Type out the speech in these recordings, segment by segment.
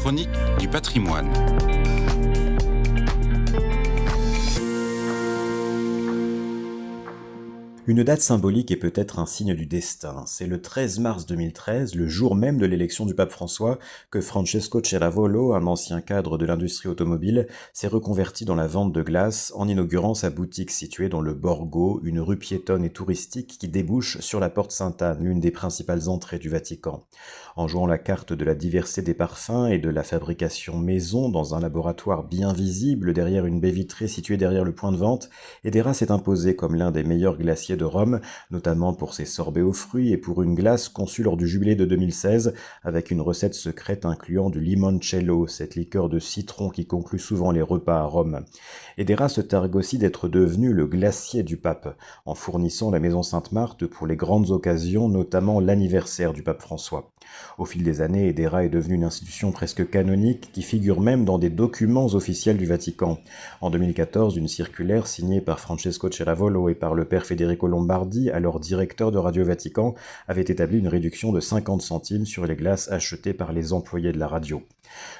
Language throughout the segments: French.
Chronique du patrimoine. Une date symbolique est peut-être un signe du destin. C'est le 13 mars 2013, le jour même de l'élection du pape François, que Francesco Ceravolo, un ancien cadre de l'industrie automobile, s'est reconverti dans la vente de glace en inaugurant sa boutique située dans le Borgo, une rue piétonne et touristique qui débouche sur la porte Sainte-Anne, l'une des principales entrées du Vatican. En jouant la carte de la diversité des parfums et de la fabrication maison dans un laboratoire bien visible derrière une baie vitrée située derrière le point de vente, Edera s'est imposé comme l'un des meilleurs glaciers de Rome, notamment pour ses sorbets aux fruits et pour une glace conçue lors du jubilé de 2016 avec une recette secrète incluant du limoncello, cette liqueur de citron qui conclut souvent les repas à Rome. Edera se targue aussi d'être devenu le glacier du pape, en fournissant la maison Sainte-Marthe pour les grandes occasions, notamment l'anniversaire du pape François. Au fil des années, Edera est devenue une institution presque canonique qui figure même dans des documents officiels du Vatican. En 2014, une circulaire signée par Francesco Ceravolo et par le père Federico Lombardi, alors directeur de Radio Vatican, avait établi une réduction de 50 centimes sur les glaces achetées par les employés de la radio.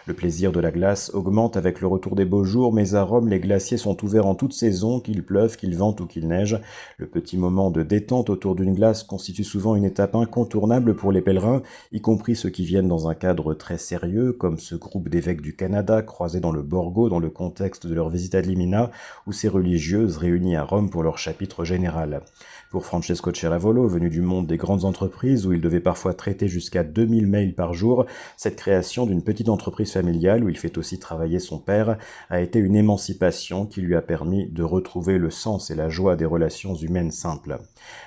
Le plaisir de la glace augmente avec le retour des beaux jours, mais à Rome, les glaciers sont ouverts en toute saison, qu'il pleuve, qu'il vente ou qu'il neige. Le petit moment de détente autour d'une glace constitue souvent une étape incontournable pour les pèlerins, y compris ceux qui viennent dans un cadre très sérieux, comme ce groupe d'évêques du Canada croisés dans le Borgo dans le contexte de leur visite à Limina, ou ces religieuses réunies à Rome pour leur chapitre général. Pour Francesco Ceravolo, venu du monde des grandes entreprises où il devait parfois traiter jusqu'à 2000 mails par jour, cette création d'une petite entreprise familiale où il fait aussi travailler son père a été une émancipation qui lui a permis de retrouver le sens et la joie des relations humaines simples.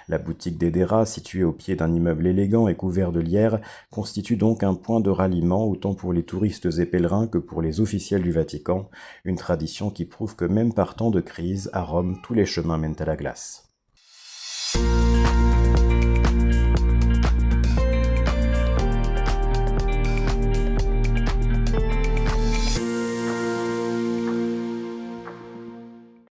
La boutique d'Edera, située au pied d'un immeuble élégant et couvert de lierre, constitue donc un point de ralliement autant pour les touristes et pèlerins que pour les officiels du Vatican, une tradition qui prouve que même par temps de crise, à Rome, tous les chemins mènent à la glace.